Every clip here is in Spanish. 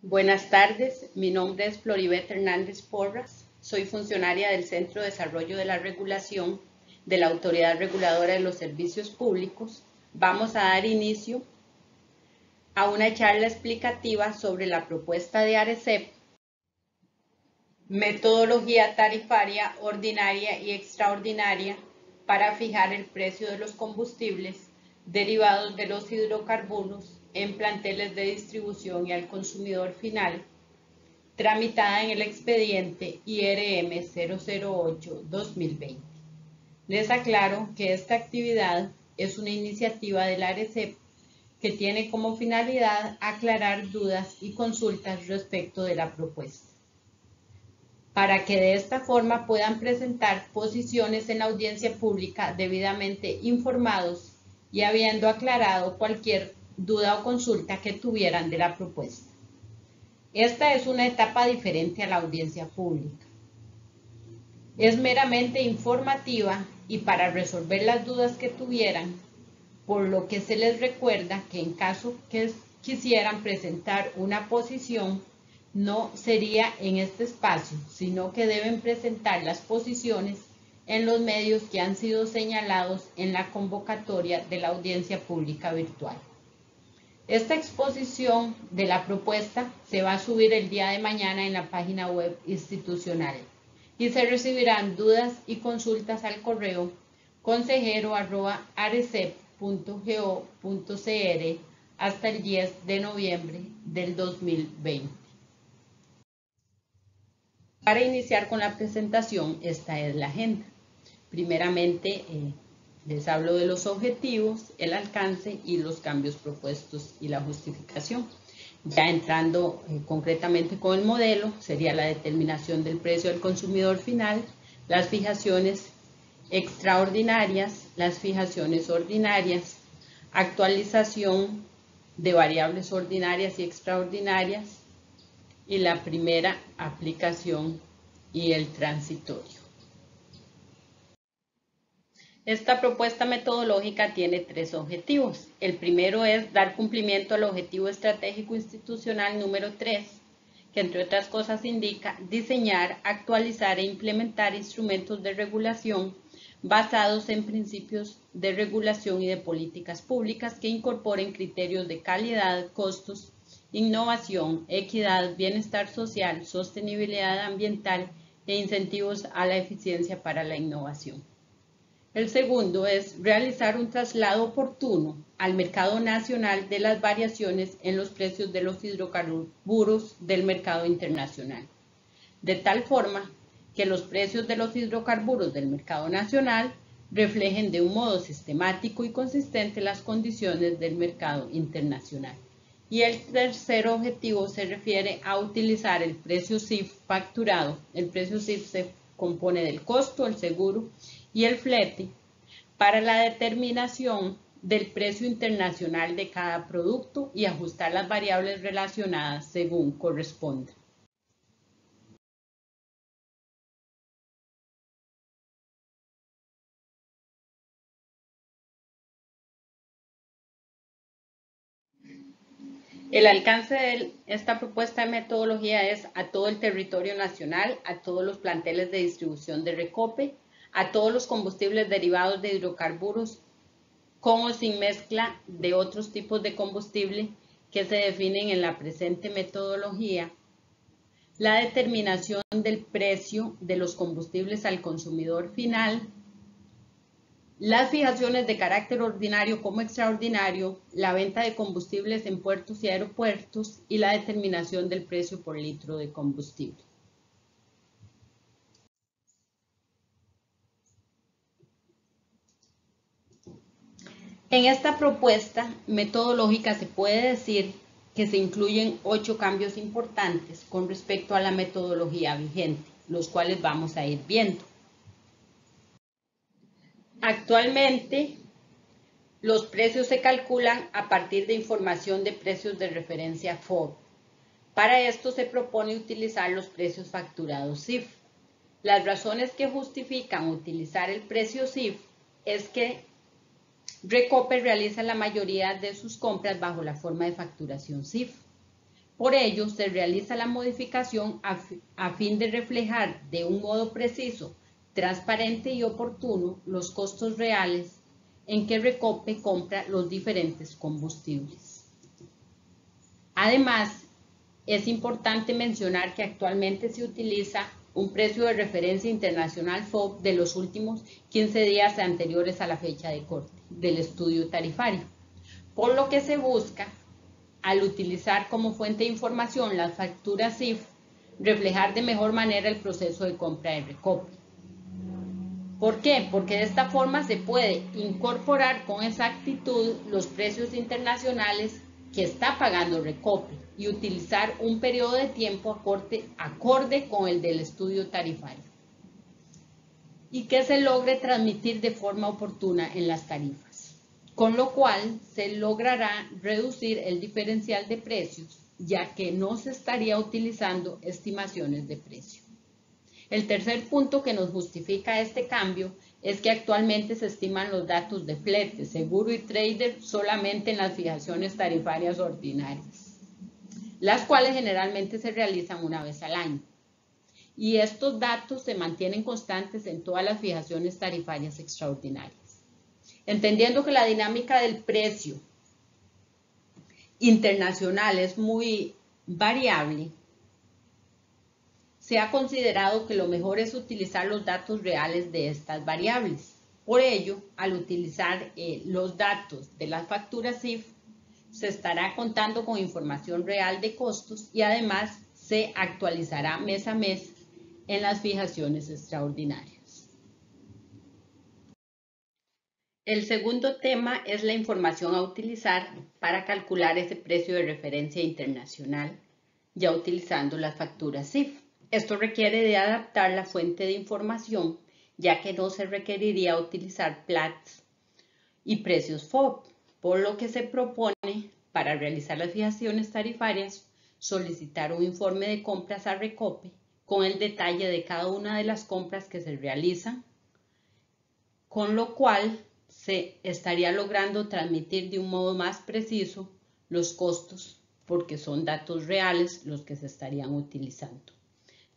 Buenas tardes, mi nombre es Floribet Hernández Porras, soy funcionaria del Centro de Desarrollo de la Regulación de la Autoridad Reguladora de los Servicios Públicos. Vamos a dar inicio a una charla explicativa sobre la propuesta de ARECEP, metodología tarifaria ordinaria y extraordinaria para fijar el precio de los combustibles derivados de los hidrocarburos en planteles de distribución y al consumidor final, tramitada en el expediente IRM 008-2020. Les aclaro que esta actividad es una iniciativa de la ARECEP que tiene como finalidad aclarar dudas y consultas respecto de la propuesta, para que de esta forma puedan presentar posiciones en la audiencia pública debidamente informados y habiendo aclarado cualquier duda o consulta que tuvieran de la propuesta. Esta es una etapa diferente a la audiencia pública. Es meramente informativa y para resolver las dudas que tuvieran, por lo que se les recuerda que en caso que quisieran presentar una posición, no sería en este espacio, sino que deben presentar las posiciones en los medios que han sido señalados en la convocatoria de la audiencia pública virtual. Esta exposición de la propuesta se va a subir el día de mañana en la página web institucional y se recibirán dudas y consultas al correo consejero@arecep.go.cr hasta el 10 de noviembre del 2020. Para iniciar con la presentación, esta es la agenda. Primeramente, les hablo de los objetivos, el alcance y los cambios propuestos y la justificación. Ya entrando concretamente con el modelo, sería la determinación del precio del consumidor final, las fijaciones extraordinarias, las fijaciones ordinarias, actualización de variables ordinarias y extraordinarias y la primera aplicación y el transitorio. Esta propuesta metodológica tiene tres objetivos. El primero es dar cumplimiento al objetivo estratégico institucional número 3, que entre otras cosas indica diseñar, actualizar e implementar instrumentos de regulación basados en principios de regulación y de políticas públicas que incorporen criterios de calidad, costos, innovación, equidad, bienestar social, sostenibilidad ambiental e incentivos a la eficiencia para la innovación. El segundo es realizar un traslado oportuno al mercado nacional de las variaciones en los precios de los hidrocarburos del mercado internacional, de tal forma que los precios de los hidrocarburos del mercado nacional reflejen de un modo sistemático y consistente las condiciones del mercado internacional. Y el tercer objetivo se refiere a utilizar el precio CIF facturado. El precio CIF se compone del costo, el seguro y el flete para la determinación del precio internacional de cada producto y ajustar las variables relacionadas según corresponda. El alcance de esta propuesta de metodología es a todo el territorio nacional, a todos los planteles de distribución de Recope, a todos los combustibles derivados de hidrocarburos con o sin mezcla de otros tipos de combustible que se definen en la presente metodología, la determinación del precio de los combustibles al consumidor final, las fijaciones de carácter ordinario como extraordinario, la venta de combustibles en puertos y aeropuertos y la determinación del precio por litro de combustible. En esta propuesta metodológica se puede decir que se incluyen 8 cambios importantes con respecto a la metodología vigente, los cuales vamos a ir viendo. Actualmente, los precios se calculan a partir de información de precios de referencia FOB. Para esto se propone utilizar los precios facturados CIF. Las razones que justifican utilizar el precio CIF es que Recope realiza la mayoría de sus compras bajo la forma de facturación CIF. Por ello, se realiza la modificación a fin de reflejar de un modo preciso, transparente y oportuno los costos reales en que Recope compra los diferentes combustibles. Además, es importante mencionar que actualmente se utiliza un precio de referencia internacional FOB de los últimos 15 días anteriores a la fecha de corte del estudio tarifario, por lo que se busca, al utilizar como fuente de información las facturas CIF, reflejar de mejor manera el proceso de compra de Recope. ¿Por qué? Porque de esta forma se puede incorporar con exactitud los precios internacionales que está pagando Recope y utilizar un periodo de tiempo acorde con el del estudio tarifario y que se logre transmitir de forma oportuna en las tarifas, con lo cual se logrará reducir el diferencial de precios, ya que no se estaría utilizando estimaciones de precio. El tercer punto que nos justifica este cambio es que actualmente se estiman los datos de flete, seguro y trader solamente en las fijaciones tarifarias ordinarias, las cuales generalmente se realizan una vez al año. Y estos datos se mantienen constantes en todas las fijaciones tarifarias extraordinarias. Entendiendo que la dinámica del precio internacional es muy variable, se ha considerado que lo mejor es utilizar los datos reales de estas variables. Por ello, al utilizar los datos de las facturas CIF, se estará contando con información real de costos y además se actualizará mes a mes en las fijaciones extraordinarias. El segundo tema es la información a utilizar para calcular ese precio de referencia internacional, ya utilizando las facturas CIF. Esto requiere de adaptar la fuente de información, ya que no se requeriría utilizar Platts y precios FOB, por lo que se propone, para realizar las fijaciones tarifarias, solicitar un informe de compras a Recope con el detalle de cada una de las compras que se realizan, con lo cual se estaría logrando transmitir de un modo más preciso los costos, porque son datos reales los que se estarían utilizando.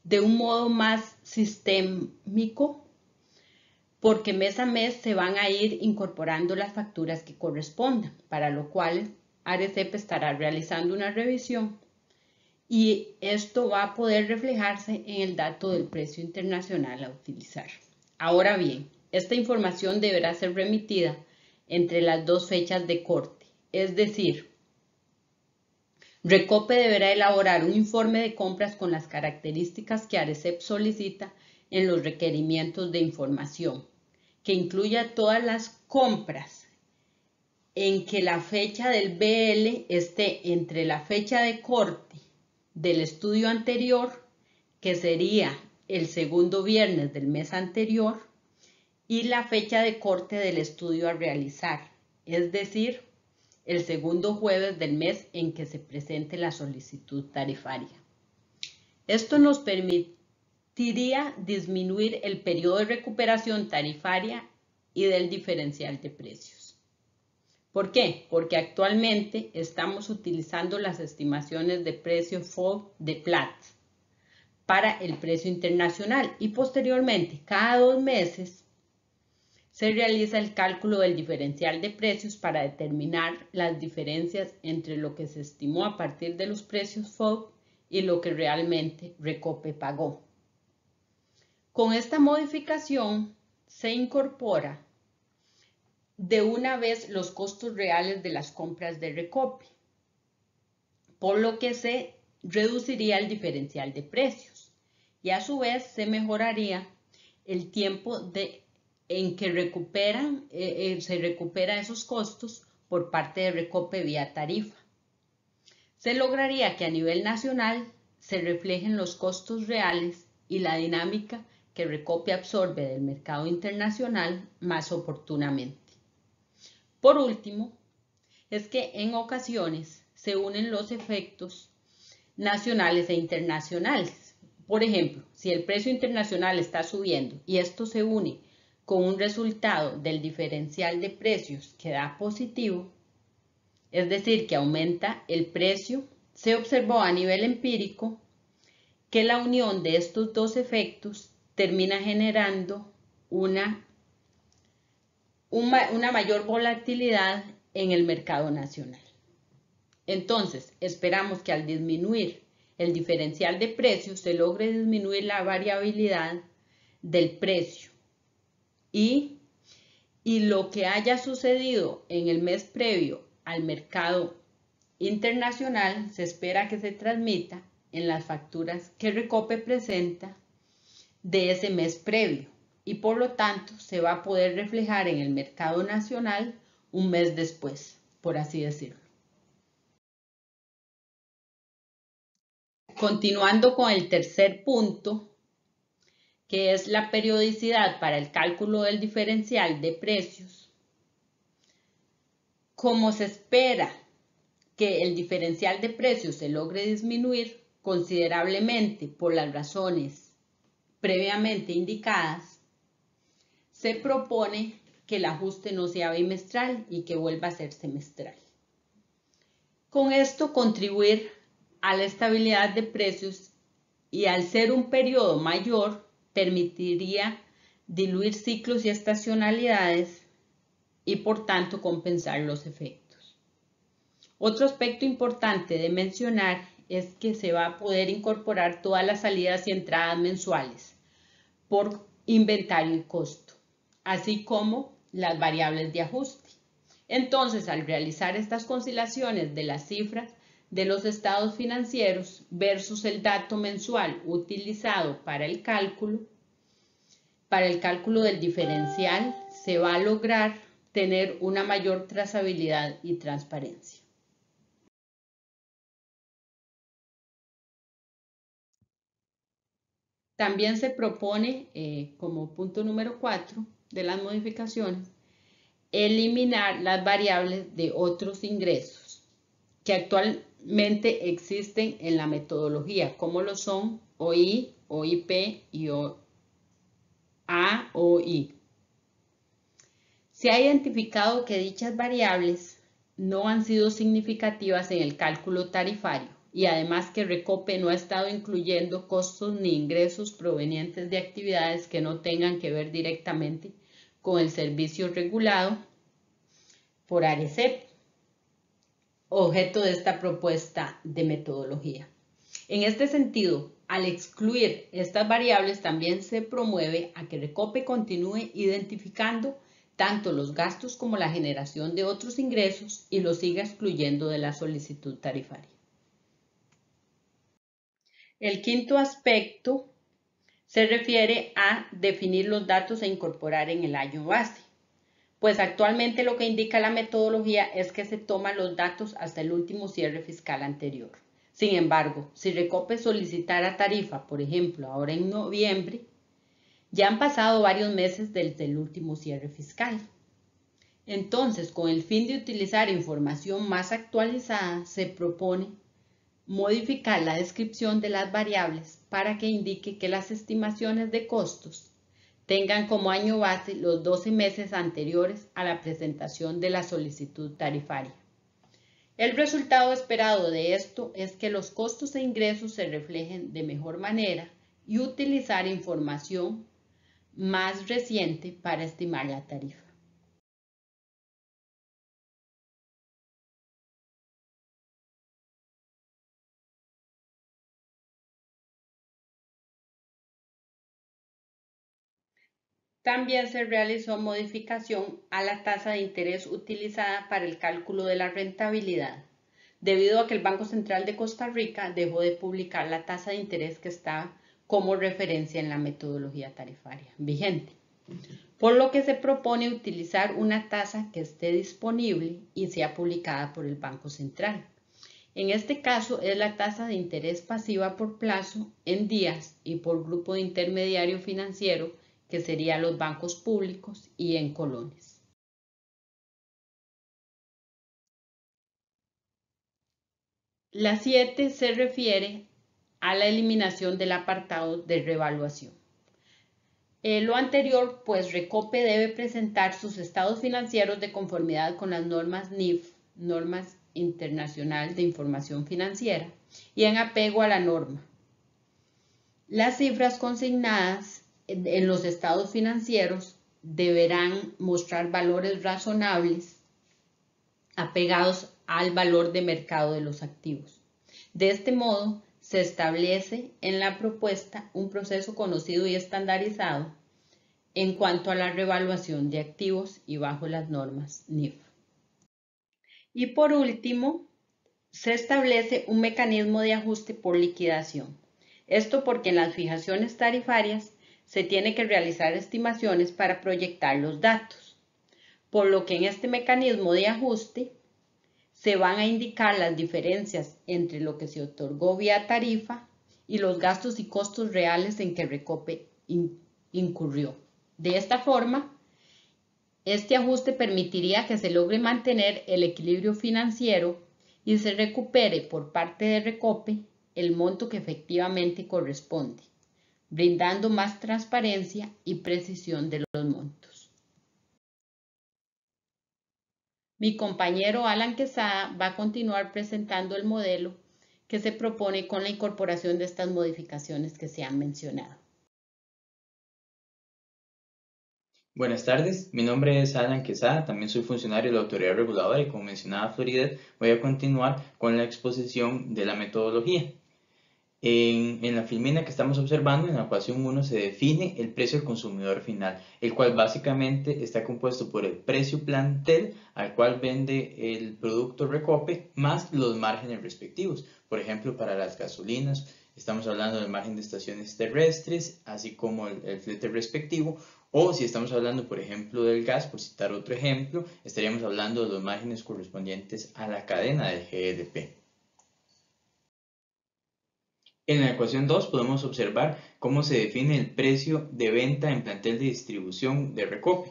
De un modo más sistémico, porque mes a mes se van a ir incorporando las facturas que correspondan, para lo cual ARECEP estará realizando una revisión y esto va a poder reflejarse en el dato del precio internacional a utilizar. Ahora bien, esta información deberá ser remitida entre las dos fechas de corte, es decir, Recope deberá elaborar un informe de compras con las características que ARECEP solicita en los requerimientos de información, que incluya todas las compras en que la fecha del BL esté entre la fecha de corte del estudio anterior, que sería el segundo viernes del mes anterior, y la fecha de corte del estudio a realizar, es decir, el segundo jueves del mes en que se presente la solicitud tarifaria. Esto nos permitiría disminuir el periodo de recuperación tarifaria y del diferencial de precios. ¿Por qué? Porque actualmente estamos utilizando las estimaciones de precio FOB de Platts para el precio internacional y posteriormente, cada 2 meses, se realiza el cálculo del diferencial de precios para determinar las diferencias entre lo que se estimó a partir de los precios FOB y lo que realmente Recope pagó. Con esta modificación se incorpora de una vez los costos reales de las compras de Recope, por lo que se reduciría el diferencial de precios y a su vez se mejoraría el tiempo en que se recupera esos costos por parte de Recope vía tarifa. Se lograría que a nivel nacional se reflejen los costos reales y la dinámica que Recope absorbe del mercado internacional más oportunamente. Por último, es que en ocasiones se unen los efectos nacionales e internacionales. Por ejemplo, si el precio internacional está subiendo y esto se une con un resultado del diferencial de precios que da positivo, es decir, que aumenta el precio se observó a nivel empírico que la unión de estos dos efectos termina generando una mayor volatilidad en el mercado nacional. Entonces, esperamos que al disminuir el diferencial de precios se logre disminuir la variabilidad del precio y lo que haya sucedido en el mes previo al mercado internacional se espera que se transmita en las facturas que Recope presenta de ese mes previo y por lo tanto se va a poder reflejar en el mercado nacional un mes después, por así decirlo. Continuando con el tercer punto, que es la periodicidad para el cálculo del diferencial de precios. Como se espera que el diferencial de precios se logre disminuir considerablemente por las razones previamente indicadas, se propone que el ajuste no sea bimestral y que vuelva a ser semestral. Con esto contribuir a la estabilidad de precios y al ser un periodo mayor permitiría diluir ciclos y estacionalidades y por tanto compensar los efectos. Otro aspecto importante de mencionar es que se va a poder incorporar todas las salidas y entradas mensuales por inventario y costo, así como las variables de ajuste. Entonces, al realizar estas conciliaciones de las cifras de los estados financieros versus el dato mensual utilizado para el cálculo del diferencial, se va a lograr tener una mayor trazabilidad y transparencia. También se propone, como punto número 4 de las modificaciones, eliminar las variables de otros ingresos que actualmente existen en la metodología, como lo son OI, OIP y AOI. Se ha identificado que dichas variables no han sido significativas en el cálculo tarifario y además que Recope no ha estado incluyendo costos ni ingresos provenientes de actividades que no tengan que ver directamente con el servicio regulado por ARECEP, objeto de esta propuesta de metodología. En este sentido, al excluir estas variables, también se promueve a que Recope continúe identificando tanto los gastos como la generación de otros ingresos y los siga excluyendo de la solicitud tarifaria. El quinto aspecto se refiere a definir los datos a incorporar en el año base. Pues actualmente lo que indica la metodología es que se toman los datos hasta el último cierre fiscal anterior. Sin embargo, si Recope solicitara tarifa, por ejemplo, ahora en noviembre, ya han pasado varios meses desde el último cierre fiscal. Entonces, con el fin de utilizar información más actualizada, se propone modificar la descripción de las variables para que indique que las estimaciones de costos tengan como año base los 12 meses anteriores a la presentación de la solicitud tarifaria. El resultado esperado de esto es que los costos e ingresos se reflejen de mejor manera y utilizar información más reciente para estimar la tarifa. También se realizó modificación a la tasa de interés utilizada para el cálculo de la rentabilidad, debido a que el Banco Central de Costa Rica dejó de publicar la tasa de interés que está como referencia en la metodología tarifaria vigente, por lo que se propone utilizar una tasa que esté disponible y sea publicada por el Banco Central. En este caso es la tasa de interés pasiva por plazo en días y por grupo de intermediario financiero, que serían los bancos públicos, y en colones. La 7 se refiere a la eliminación del apartado de revaluación. Lo anterior, pues Recope debe presentar sus estados financieros de conformidad con las normas NIF, normas Internacional de Información Financiera y en apego a la norma. Las cifras consignadas en los estados financieros deberán mostrar valores razonables apegados al valor de mercado de los activos. De este modo, se establece en la propuesta un proceso conocido y estandarizado en cuanto a la revaluación de activos y bajo las normas NIF. Y por último, se establece un mecanismo de ajuste por liquidación. Esto porque en las fijaciones tarifarias se tiene que realizar estimaciones para proyectar los datos, por lo que en este mecanismo de ajuste se van a indicar las diferencias entre lo que se otorgó vía tarifa y los gastos y costos reales en que Recope incurrió. De esta forma, este ajuste permitiría que se logre mantener el equilibrio financiero y se recupere por parte de Recope el monto que efectivamente corresponde, brindando más transparencia y precisión de los montos. Mi compañero Alan Quesada va a continuar presentando el modelo que se propone con la incorporación de estas modificaciones que se han mencionado. Buenas tardes, mi nombre es Alan Quesada, también soy funcionario de la Autoridad Reguladora y como mencionaba Floridet, voy a continuar con la exposición de la metodología. En la filmina que estamos observando, en la ecuación 1 se define el precio al consumidor final, el cual básicamente está compuesto por el precio plantel al cual vende el producto Recope más los márgenes respectivos. Por ejemplo, para las gasolinas estamos hablando del margen de estaciones terrestres, así como el flete respectivo. O si estamos hablando, por ejemplo, del gas, por citar otro ejemplo, estaríamos hablando de los márgenes correspondientes a la cadena del GLP. En la ecuación 2 podemos observar cómo se define el precio de venta en plantel de distribución de Recope.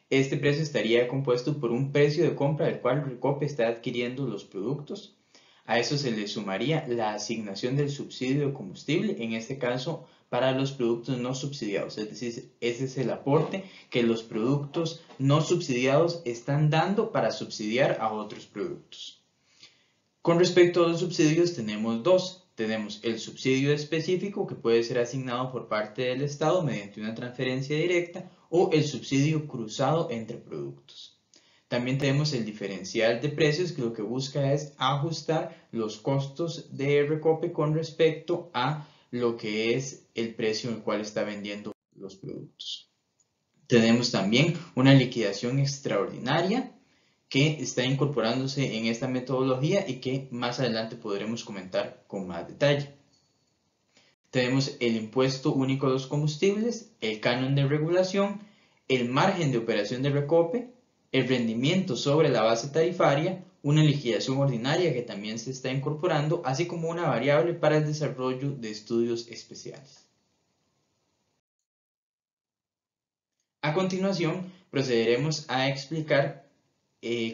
Este precio estaría compuesto por un precio de compra del cual Recope está adquiriendo los productos. A eso se le sumaría la asignación del subsidio de combustible, en este caso para los productos no subsidiados, es decir, ese es el aporte que los productos no subsidiados están dando para subsidiar a otros productos. Con respecto a los subsidios tenemos dos. Tenemos el subsidio específico que puede ser asignado por parte del Estado mediante una transferencia directa o el subsidio cruzado entre productos. También tenemos el diferencial de precios que lo que busca es ajustar los costos de Recope con respecto a lo que es el precio en el cual está vendiendo los productos. Tenemos también una liquidación extraordinaria que está incorporándose en esta metodología y que más adelante podremos comentar con más detalle. Tenemos el impuesto único a los combustibles, el canon de regulación, el margen de operación de Recope, el rendimiento sobre la base tarifaria, una liquidación ordinaria que también se está incorporando, así como una variable para el desarrollo de estudios especiales. A continuación, procederemos a explicar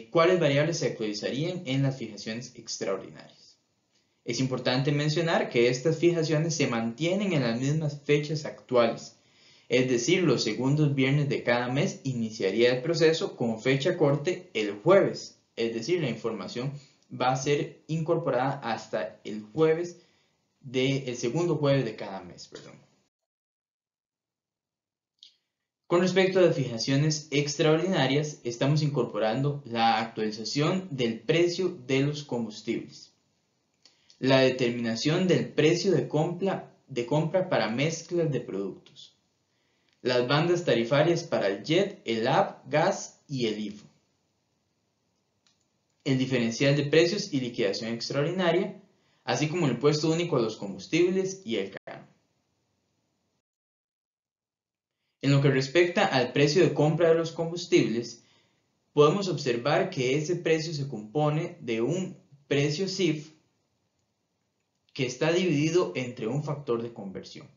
cuáles variables se actualizarían en las fijaciones extraordinarias. Es importante mencionar que estas fijaciones se mantienen en las mismas fechas actuales, es decir, los segundos viernes de cada mes iniciaría el proceso con fecha corte el jueves, es decir, la información va a ser incorporada hasta el segundo jueves de cada mes, perdón. Con respecto a las fijaciones extraordinarias, estamos incorporando la actualización del precio de los combustibles, la determinación del precio de compra para mezclas de productos, las bandas tarifarias para el JET, el AB, gas y el IFO, el diferencial de precios y liquidación extraordinaria, así como el impuesto único a los combustibles y el canon. En lo que respecta al precio de compra de los combustibles, podemos observar que ese precio se compone de un precio CIF que está dividido entre un factor de conversión.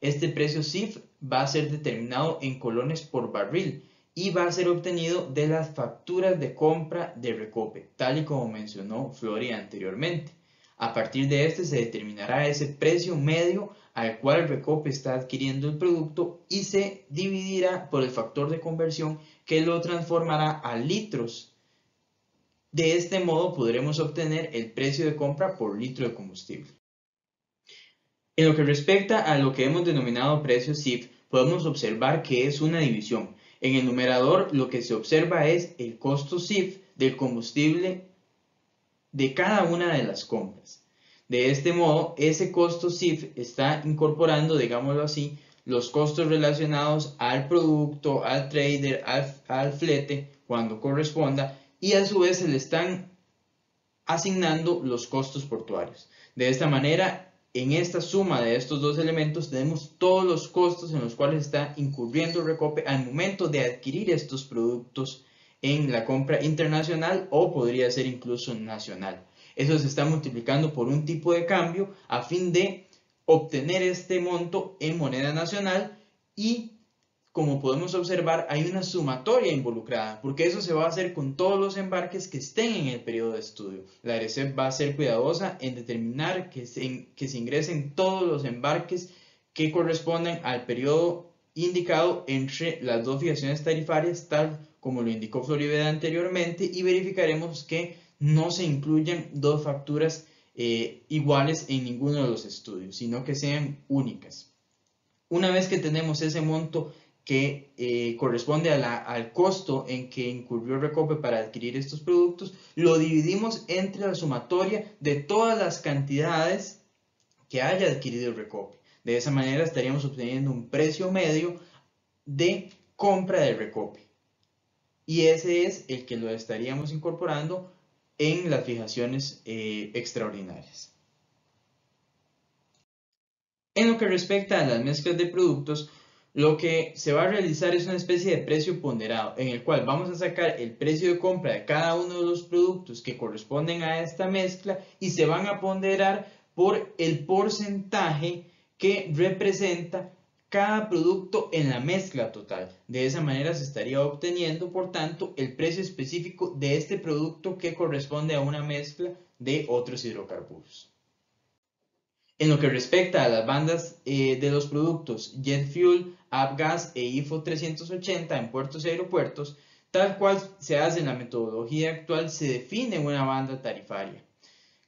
Este precio CIF va a ser determinado en colones por barril y va a ser obtenido de las facturas de compra de Recope, tal y como mencionó Flori anteriormente. A partir de este se determinará ese precio medio al cual Recope está adquiriendo el producto y se dividirá por el factor de conversión que lo transformará a litros De este modo podremos obtener el precio de compra por litro de combustible. En lo que respecta a lo que hemos denominado precio CIF, podemos observar que es una división. En el numerador lo que se observa es el costo CIF del combustible de cada una de las compras. De este modo, ese costo CIF está incorporando, digámoslo así, los costos relacionados al producto, al trader, al flete, cuando corresponda, y a su vez se le están asignando los costos portuarios. De esta manera, en esta suma de estos dos elementos tenemos todos los costos en los cuales está incurriendo Recope al momento de adquirir estos productos en la compra internacional o podría ser incluso nacional. Eso se está multiplicando por un tipo de cambio a fin de obtener este monto en moneda nacional y como podemos observar hay una sumatoria involucrada porque eso se va a hacer con todos los embarques que estén en el periodo de estudio. La ARECEP va a ser cuidadosa en determinar que se ingresen todos los embarques que corresponden al periodo indicado entre las dos fijaciones tarifarias tal como lo indicó Floribeda anteriormente y verificaremos que no se incluyan dos facturas iguales en ninguno de los estudios, sino que sean únicas. Una vez que tenemos ese monto que corresponde al costo en que incurrió Recope para adquirir estos productos, lo dividimos entre la sumatoria de todas las cantidades que haya adquirido Recope. De esa manera estaríamos obteniendo un precio medio de compra de Recope. Y ese es el que lo estaríamos incorporando en las fijaciones extraordinarias. En lo que respecta a las mezclas de productos, lo que se va a realizar es una especie de precio ponderado, en el cual vamos a sacar el precio de compra de cada uno de los productos que corresponden a esta mezcla y se van a ponderar por el porcentaje que representa cada producto en la mezcla total. De esa manera se estaría obteniendo, por tanto, el precio específico de este producto que corresponde a una mezcla de otros hidrocarburos. En lo que respecta a las bandas de los productos Jet Fuel, Avgas e IFO 380 en puertos y aeropuertos, tal cual se hace en la metodología actual, se define una banda tarifaria.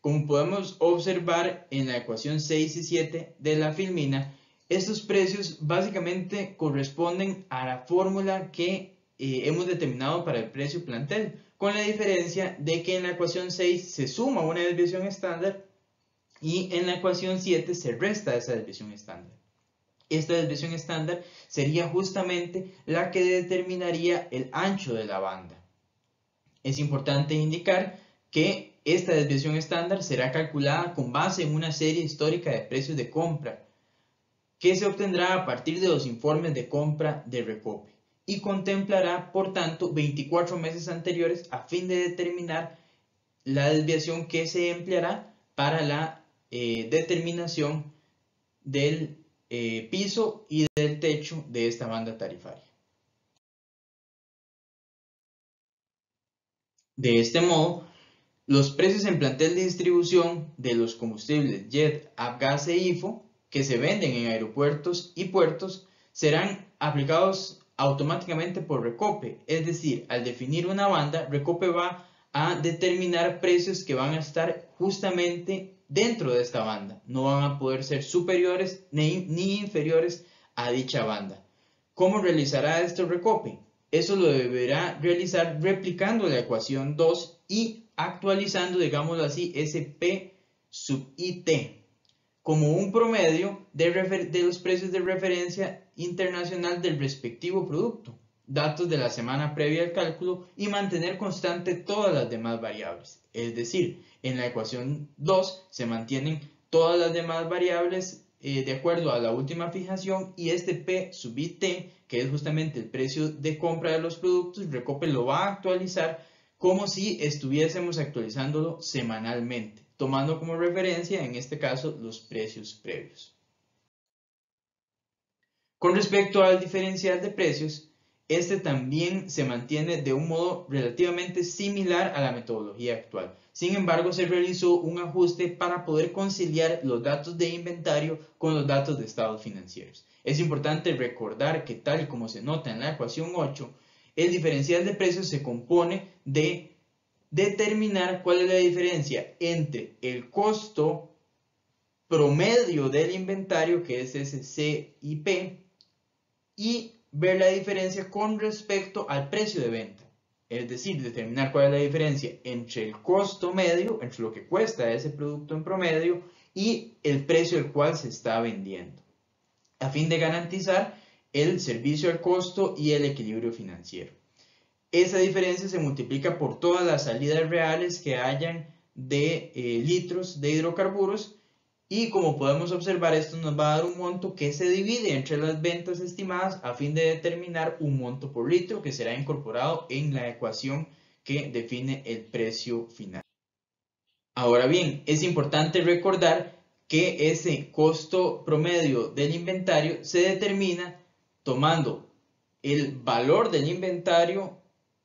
Como podemos observar en la ecuación 6 y 7 de la filmina, estos precios básicamente corresponden a la fórmula que hemos determinado para el precio plantel, con la diferencia de que en la ecuación 6 se suma una desviación estándar y en la ecuación 7 se resta esa desviación estándar. Esta desviación estándar sería justamente la que determinaría el ancho de la banda. Es importante indicar que esta desviación estándar será calculada con base en una serie histórica de precios de compra que se obtendrá a partir de los informes de compra de Recope y contemplará, por tanto, 24 meses anteriores a fin de determinar la desviación que se empleará para la determinación del piso y del techo de esta banda tarifaria. De este modo, los precios en plantel de distribución de los combustibles Jet, Avgas e IFO que se venden en aeropuertos y puertos serán aplicados automáticamente por Recope, es decir, al definir una banda, Recope va a determinar precios que van a estar justamente dentro de esta banda, no van a poder ser superiores ni inferiores a dicha banda. ¿Cómo realizará esto Recope? Eso lo deberá realizar replicando la ecuación 2 y actualizando, digámoslo así, ese P sub IT como un promedio de los precios de referencia internacional del respectivo producto, datos de la semana previa al cálculo y mantener constante todas las demás variables. Es decir, en la ecuación 2 se mantienen todas las demás variables de acuerdo a la última fijación y este P sub IT, que es justamente el precio de compra de los productos, Recope lo va a actualizar como si estuviésemos actualizándolo semanalmente, tomando como referencia, en este caso, los precios previos. Con respecto al diferencial de precios, este también se mantiene de un modo relativamente similar a la metodología actual. Sin embargo, se realizó un ajuste para poder conciliar los datos de inventario con los datos de estados financieros. Es importante recordar que, tal y como se nota en la ecuación 8, el diferencial de precios se compone de determinar cuál es la diferencia entre el costo promedio del inventario, que es ese CIP, y ver la diferencia con respecto al precio de venta. Es decir, determinar cuál es la diferencia entre el costo medio, entre lo que cuesta ese producto en promedio, y el precio al cual se está vendiendo, a fin de garantizar el servicio al costo y el equilibrio financiero. Esa diferencia se multiplica por todas las salidas reales que hayan de litros de hidrocarburos, y como podemos observar, esto nos va a dar un monto que se divide entre las ventas estimadas a fin de determinar un monto por litro que será incorporado en la ecuación que define el precio final. Ahora bien, es importante recordar que ese costo promedio del inventario se determina tomando el valor del inventario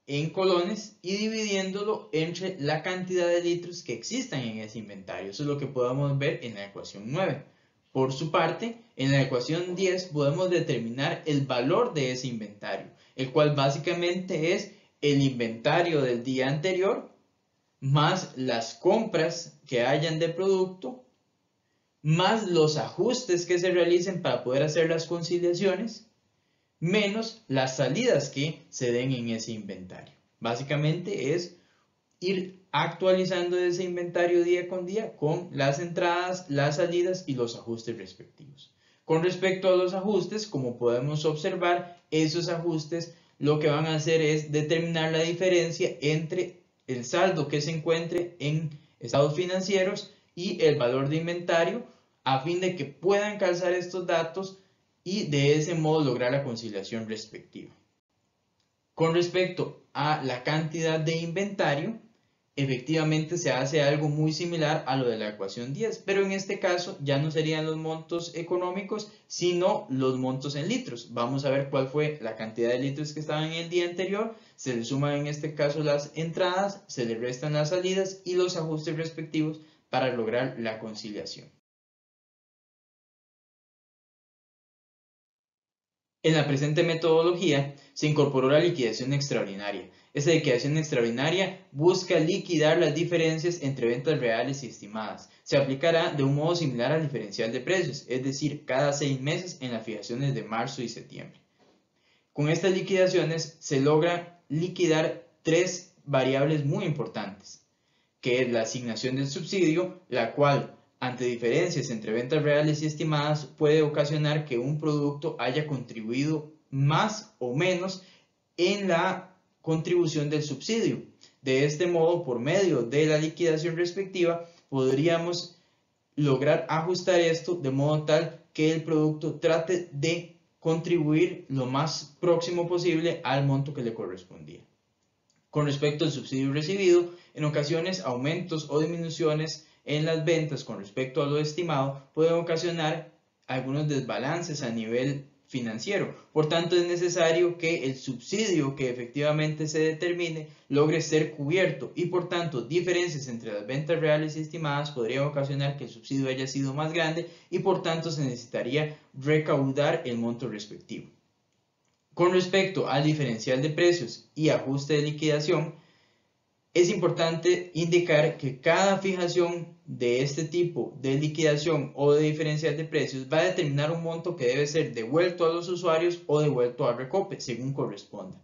en colones y dividiéndolo entre la cantidad de litros que existan en ese inventario. Eso es lo que podemos ver en la ecuación 9. Por su parte, en la ecuación 10 podemos determinar el valor de ese inventario, el cual básicamente es el inventario del día anterior más las compras que hayan de producto, más los ajustes que se realicen para poder hacer las conciliaciones, menos las salidas que se den en ese inventario. Básicamente es ir actualizando ese inventario día con día con las entradas, las salidas y los ajustes respectivos. Con respecto a los ajustes, como podemos observar, esos ajustes lo que van a hacer es determinar la diferencia entre el saldo que se encuentre en estados financieros y el valor de inventario, a fin de que puedan calzar estos datos y de ese modo lograr la conciliación respectiva. Con respecto a la cantidad de inventario, efectivamente se hace algo muy similar a lo de la ecuación 10, pero en este caso ya no serían los montos económicos, sino los montos en litros. Vamos a ver cuál fue la cantidad de litros que estaban en el día anterior, se le suman en este caso las entradas, se le restan las salidas y los ajustes respectivos para lograr la conciliación. En la presente metodología se incorporó la liquidación extraordinaria. Esta liquidación extraordinaria busca liquidar las diferencias entre ventas reales y estimadas. Se aplicará de un modo similar al diferencial de precios, es decir, cada 6 meses en las fijaciones de marzo y septiembre. Con estas liquidaciones se logra liquidar 3 variables muy importantes, que es la asignación del subsidio, la cual ante diferencias entre ventas reales y estimadas puede ocasionar que un producto haya contribuido más o menos en la contribución del subsidio. De este modo, por medio de la liquidación respectiva, podríamos lograr ajustar esto de modo tal que el producto trate de contribuir lo más próximo posible al monto que le correspondía. Con respecto al subsidio recibido, en ocasiones aumentos o disminuciones en las ventas con respecto a lo estimado pueden ocasionar algunos desbalances a nivel financiero. Por tanto, es necesario que el subsidio que efectivamente se determine logre ser cubierto y por tanto diferencias entre las ventas reales y estimadas podrían ocasionar que el subsidio haya sido más grande y por tanto se necesitaría recaudar el monto respectivo. Con respecto al diferencial de precios y ajuste de liquidación, es importante indicar que cada fijación de este tipo de liquidación o de diferencial de precios va a determinar un monto que debe ser devuelto a los usuarios o devuelto al Recope, según corresponda.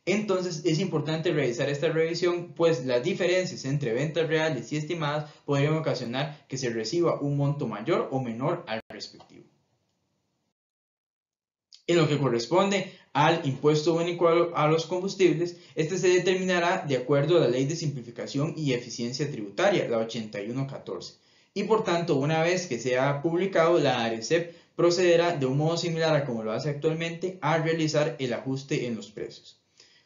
Entonces es importante realizar esta revisión, pues las diferencias entre ventas reales y estimadas podrían ocasionar que se reciba un monto mayor o menor al respectivo. En lo que corresponde al impuesto único a los combustibles, este se determinará de acuerdo a la Ley de Simplificación y Eficiencia Tributaria, la 8114. Y por tanto, una vez que sea publicado, la ARECEP procederá de un modo similar a como lo hace actualmente a realizar el ajuste en los precios.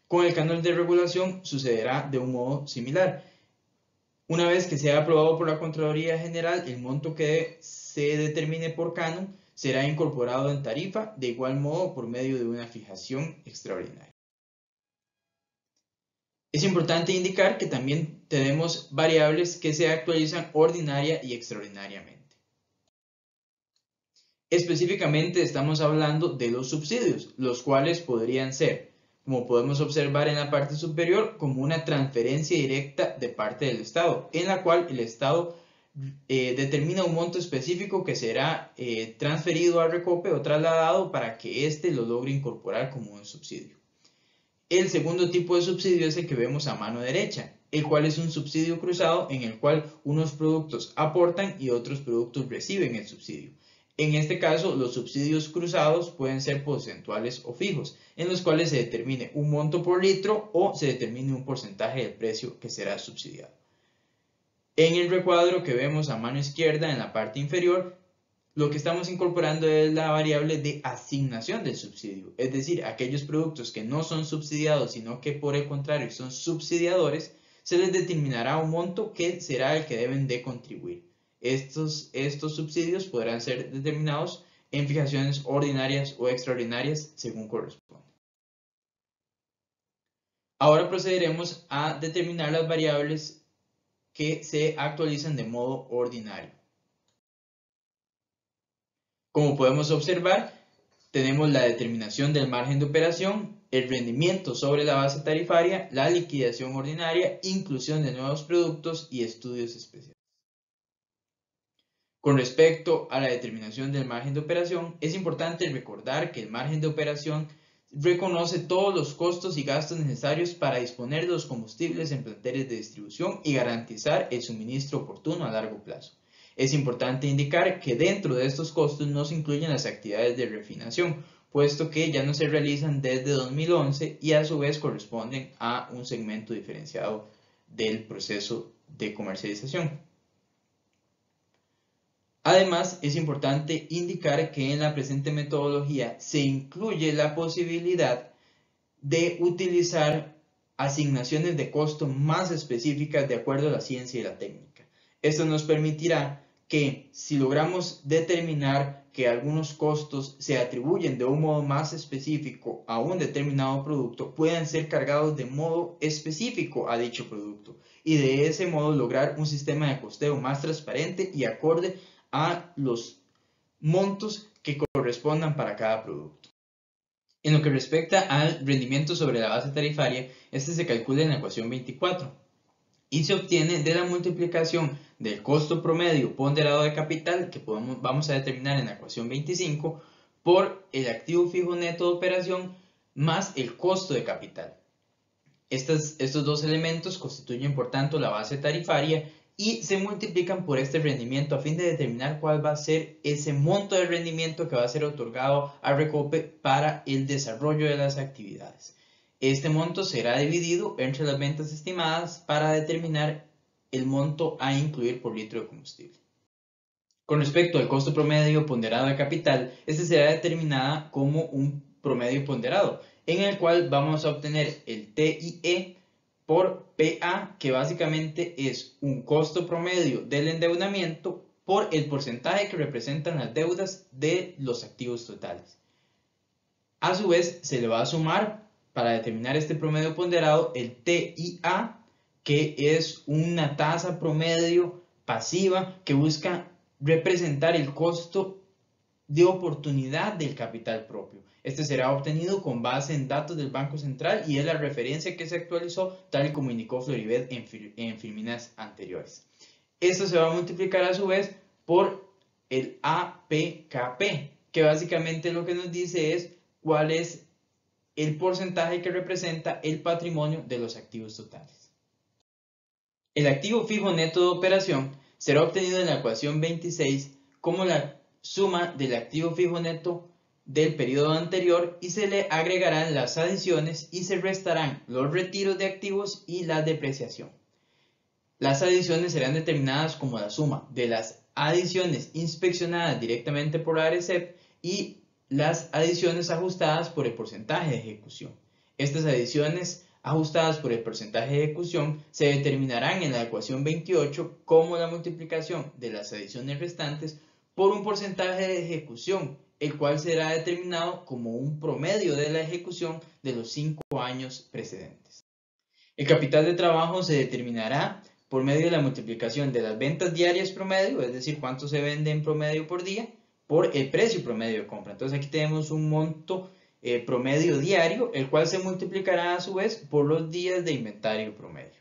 Con el canon de regulación sucederá de un modo similar. Una vez que sea aprobado por la Contraloría General, el monto que se determine por canon será incorporado en tarifa, de igual modo por medio de una fijación extraordinaria. Es importante indicar que también tenemos variables que se actualizan ordinaria y extraordinariamente. Específicamente estamos hablando de los subsidios, los cuales podrían ser como podemos observar en la parte superior, como una transferencia directa de parte del Estado, en la cual el Estado determina un monto específico que será transferido al Recope o trasladado para que éste lo logre incorporar como un subsidio. El segundo tipo de subsidio es el que vemos a mano derecha, el cual es un subsidio cruzado en el cual unos productos aportan y otros productos reciben el subsidio. En este caso, los subsidios cruzados pueden ser porcentuales o fijos, en los cuales se determine un monto por litro o se determine un porcentaje del precio que será subsidiado. En el recuadro que vemos a mano izquierda en la parte inferior, lo que estamos incorporando es la variable de asignación del subsidio, es decir, aquellos productos que no son subsidiados, sino que por el contrario son subsidiadores, se les determinará un monto que será el que deben de contribuir. Estos subsidios podrán ser determinados en fijaciones ordinarias o extraordinarias según corresponda. Ahora procederemos a determinar las variables que se actualizan de modo ordinario. Como podemos observar, tenemos la determinación del margen de operación, el rendimiento sobre la base tarifaria, la liquidación ordinaria, inclusión de nuevos productos y estudios especiales. Con respecto a la determinación del margen de operación, es importante recordar que el margen de operación reconoce todos los costos y gastos necesarios para disponer de los combustibles en planteles de distribución y garantizar el suministro oportuno a largo plazo. Es importante indicar que dentro de estos costos no se incluyen las actividades de refinación, puesto que ya no se realizan desde 2011 y a su vez corresponden a un segmento diferenciado del proceso de comercialización. Además, es importante indicar que en la presente metodología se incluye la posibilidad de utilizar asignaciones de costo más específicas de acuerdo a la ciencia y la técnica. Esto nos permitirá que si logramos determinar que algunos costos se atribuyen de un modo más específico a un determinado producto, puedan ser cargados de modo específico a dicho producto y de ese modo lograr un sistema de costeo más transparente y acorde a los montos que correspondan para cada producto. En lo que respecta al rendimiento sobre la base tarifaria, este se calcula en la ecuación 24 y se obtiene de la multiplicación del costo promedio ponderado de capital, que vamos a determinar en la ecuación 25, por el activo fijo neto de operación más el costo de capital. Estos dos elementos constituyen por tanto la base tarifaria y se multiplican por este rendimiento a fin de determinar cuál va a ser ese monto de rendimiento que va a ser otorgado al Recope para el desarrollo de las actividades. Este monto será dividido entre las ventas estimadas para determinar el monto a incluir por litro de combustible. Con respecto al costo promedio ponderado de capital, este será determinado como un promedio ponderado, en el cual vamos a obtener el TIE por PA, que básicamente es un costo promedio del endeudamiento por el porcentaje que representan las deudas de los activos totales. A su vez, se le va a sumar para determinar este promedio ponderado el TIA, que es una tasa promedio pasiva que busca representar el costo de oportunidad del capital propio. Este será obtenido con base en datos del Banco Central y es la referencia que se actualizó tal y como indicó Floribet en filminas anteriores. Esto se va a multiplicar a su vez por el APKP, que básicamente lo que nos dice es cuál es el porcentaje que representa el patrimonio de los activos totales. El activo fijo neto de operación será obtenido en la ecuación 26 como la suma del activo fijo neto del periodo anterior y se le agregarán las adiciones y se restarán los retiros de activos y la depreciación. Las adiciones serán determinadas como la suma de las adiciones inspeccionadas directamente por ARECEP y las adiciones ajustadas por el porcentaje de ejecución. Estas adiciones ajustadas por el porcentaje de ejecución se determinarán en la ecuación 28 como la multiplicación de las adiciones restantes por un porcentaje de ejecución, el cual será determinado como un promedio de la ejecución de los 5 años precedentes. El capital de trabajo se determinará por medio de la multiplicación de las ventas diarias promedio, es decir, cuánto se vende en promedio por día, por el precio promedio de compra. Entonces aquí tenemos un monto promedio diario, el cual se multiplicará a su vez por los días de inventario promedio.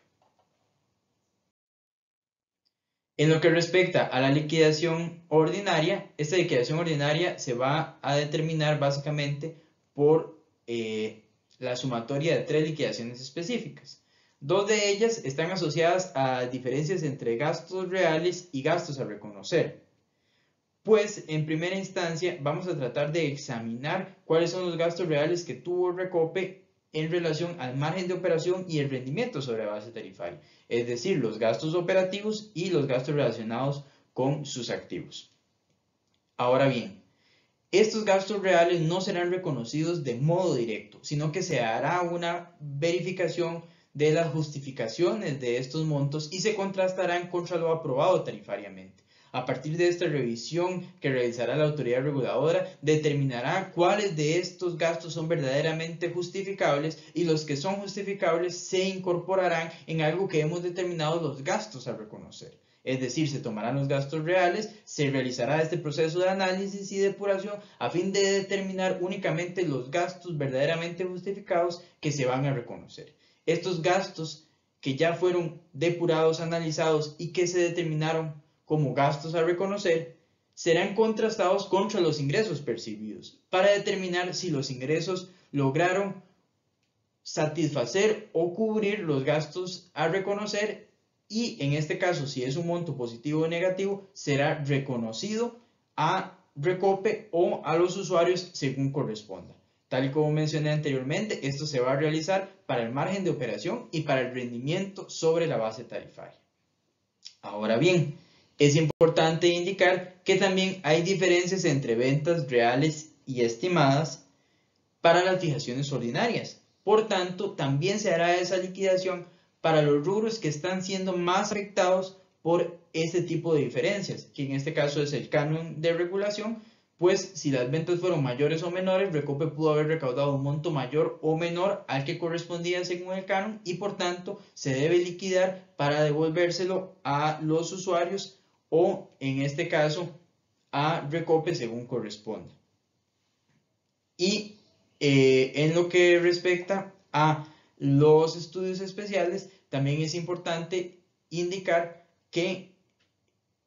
En lo que respecta a la liquidación ordinaria, esta liquidación ordinaria se va a determinar básicamente por la sumatoria de 3 liquidaciones específicas. 2 de ellas están asociadas a diferencias entre gastos reales y gastos a reconocer. Pues en primera instancia vamos a tratar de examinar cuáles son los gastos reales que tuvo Recope en relación al margen de operación y el rendimiento sobre la base tarifaria, es decir, los gastos operativos y los gastos relacionados con sus activos. Ahora bien, estos gastos reales no serán reconocidos de modo directo, sino que se hará una verificación de las justificaciones de estos montos y se contrastarán contra lo aprobado tarifariamente. A partir de esta revisión que realizará la autoridad reguladora, determinará cuáles de estos gastos son verdaderamente justificables y los que son justificables se incorporarán en algo que hemos determinado los gastos a reconocer. Es decir, se tomarán los gastos reales, se realizará este proceso de análisis y depuración a fin de determinar únicamente los gastos verdaderamente justificados que se van a reconocer. Estos gastos que ya fueron depurados, analizados y que se determinaron como gastos a reconocer, serán contrastados contra los ingresos percibidos para determinar si los ingresos lograron satisfacer o cubrir los gastos a reconocer y en este caso, si es un monto positivo o negativo, será reconocido a Recope o a los usuarios según corresponda. Tal y como mencioné anteriormente, esto se va a realizar para el margen de operación y para el rendimiento sobre la base tarifaria. Ahora bien, es importante indicar que también hay diferencias entre ventas reales y estimadas para las fijaciones ordinarias. Por tanto, también se hará esa liquidación para los rubros que están siendo más afectados por este tipo de diferencias, que en este caso es el canon de regulación, pues si las ventas fueron mayores o menores, Recope pudo haber recaudado un monto mayor o menor al que correspondía según el canon y por tanto se debe liquidar para devolvérselo a los usuarios o en este caso a Recope según corresponda. Y en lo que respecta a los estudios especiales, también es importante indicar que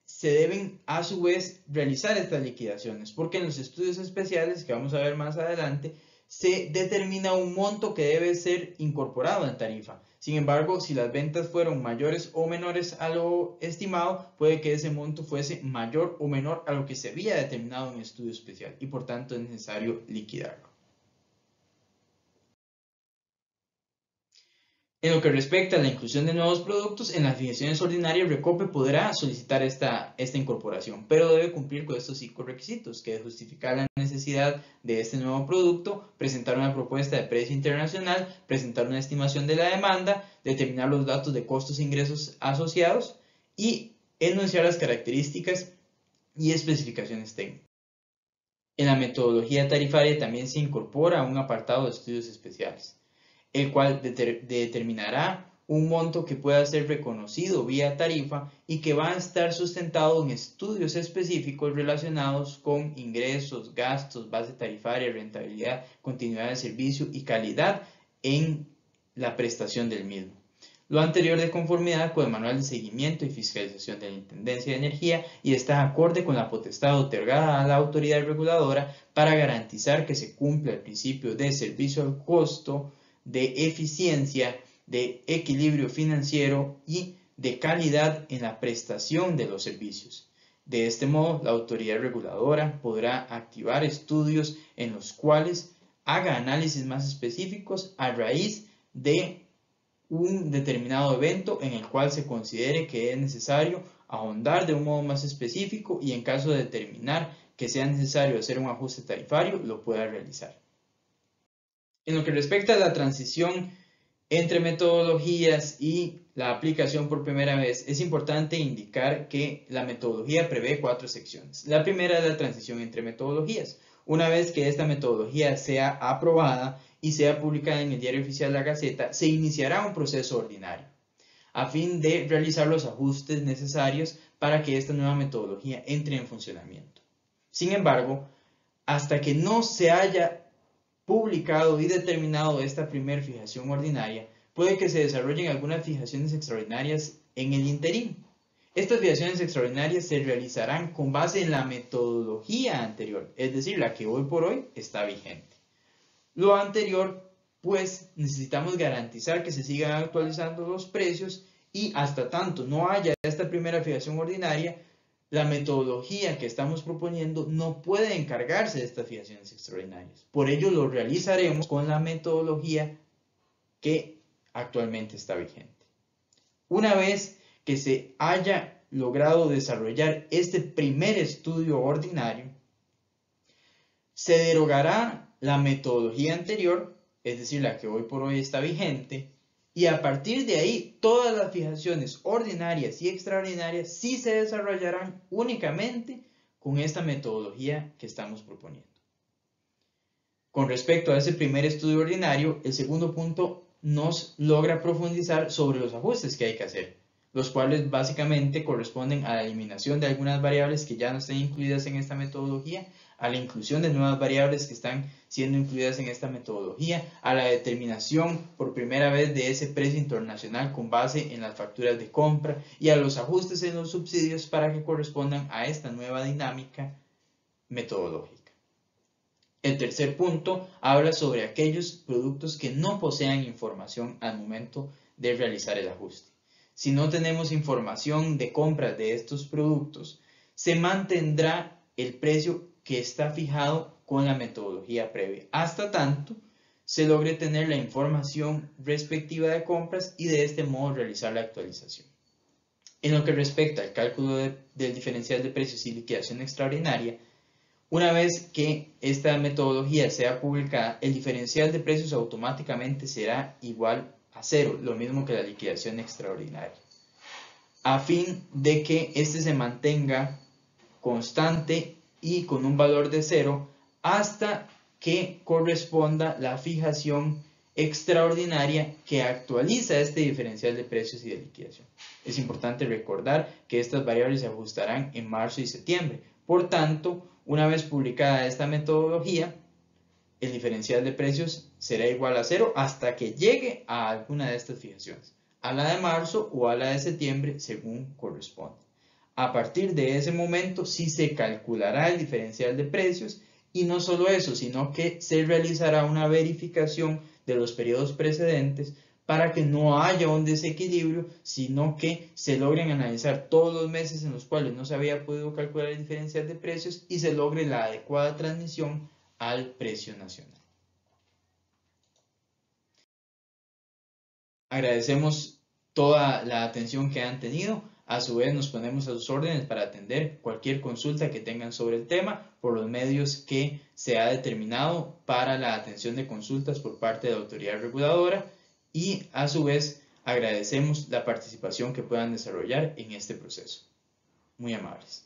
se deben a su vez realizar estas liquidaciones, porque en los estudios especiales, que vamos a ver más adelante, se determina un monto que debe ser incorporado en tarifa. Sin embargo, si las ventas fueron mayores o menores a lo estimado, puede que ese monto fuese mayor o menor a lo que se había determinado en el estudio especial y por tanto es necesario liquidarlo. En lo que respecta a la inclusión de nuevos productos, en las fijaciones ordinarias Recope podrá solicitar esta incorporación, pero debe cumplir con estos 5 requisitos, que es justificar la necesidad de este nuevo producto, presentar una propuesta de precio internacional, presentar una estimación de la demanda, determinar los datos de costos e ingresos asociados y enunciar las características y especificaciones técnicas. En la metodología tarifaria también se incorpora un apartado de estudios especiales, el cual determinará un monto que pueda ser reconocido vía tarifa y que va a estar sustentado en estudios específicos relacionados con ingresos, gastos, base tarifaria, rentabilidad, continuidad de servicio y calidad en la prestación del mismo. Lo anterior de conformidad con el manual de seguimiento y fiscalización de la Intendencia de Energía y está acorde con la potestad otorgada a la autoridad reguladora para garantizar que se cumpla el principio de servicio al costo, de eficiencia, de equilibrio financiero y de calidad en la prestación de los servicios. De este modo, la autoridad reguladora podrá activar estudios en los cuales haga análisis más específicos a raíz de un determinado evento en el cual se considere que es necesario ahondar de un modo más específico y en caso de determinar que sea necesario hacer un ajuste tarifario, lo pueda realizar. En lo que respecta a la transición entre metodologías y la aplicación por primera vez, es importante indicar que la metodología prevé 4 secciones. La primera es la transición entre metodologías. Una vez que esta metodología sea aprobada y sea publicada en el Diario Oficial de la Gaceta, se iniciará un proceso ordinario a fin de realizar los ajustes necesarios para que esta nueva metodología entre en funcionamiento. Sin embargo, hasta que no se haya publicado y determinado esta primera fijación ordinaria, puede que se desarrollen algunas fijaciones extraordinarias en el interín. Estas fijaciones extraordinarias se realizarán con base en la metodología anterior, es decir, la que hoy por hoy está vigente. Lo anterior, pues necesitamos garantizar que se sigan actualizando los precios y hasta tanto no haya esta primera fijación ordinaria, la metodología que estamos proponiendo no puede encargarse de estas fijaciones extraordinarias. Por ello lo realizaremos con la metodología que actualmente está vigente. Una vez que se haya logrado desarrollar este primer estudio ordinario, se derogará la metodología anterior, es decir, la que hoy por hoy está vigente, y a partir de ahí todas las fijaciones ordinarias y extraordinarias sí se desarrollarán únicamente con esta metodología que estamos proponiendo. Con respecto a ese primer estudio ordinario, el segundo punto nos logra profundizar sobre los ajustes que hay que hacer, los cuales básicamente corresponden a la eliminación de algunas variables que ya no estén incluidas en esta metodología, a la inclusión de nuevas variables que están siendo incluidas en esta metodología, a la determinación por primera vez de ese precio internacional con base en las facturas de compra y a los ajustes en los subsidios para que correspondan a esta nueva dinámica metodológica. El tercer punto habla sobre aquellos productos que no posean información al momento de realizar el ajuste. Si no tenemos información de compras de estos productos, se mantendrá el precio que está fijado con la metodología previa, hasta tanto se logre tener la información respectiva de compras y de este modo realizar la actualización. En lo que respecta al cálculo del diferencial de precios y liquidación extraordinaria, una vez que esta metodología sea publicada, el diferencial de precios automáticamente será igual a cero, lo mismo que la liquidación extraordinaria, a fin de que este se mantenga constante y con un valor de cero hasta que corresponda la fijación extraordinaria que actualiza este diferencial de precios y de liquidación. Es importante recordar que estas variables se ajustarán en marzo y septiembre. Por tanto, una vez publicada esta metodología, el diferencial de precios será igual a cero hasta que llegue a alguna de estas fijaciones, a la de marzo o a la de septiembre según corresponda. A partir de ese momento sí se calculará el diferencial de precios y no solo eso, sino que se realizará una verificación de los periodos precedentes para que no haya un desequilibrio, sino que se logren analizar todos los meses en los cuales no se había podido calcular el diferencial de precios y se logre la adecuada transmisión al precio nacional. Agradecemos toda la atención que han tenido. A su vez nos ponemos a sus órdenes para atender cualquier consulta que tengan sobre el tema por los medios que se ha determinado para la atención de consultas por parte de la autoridad reguladora y a su vez agradecemos la participación que puedan desarrollar en este proceso. Muy amables.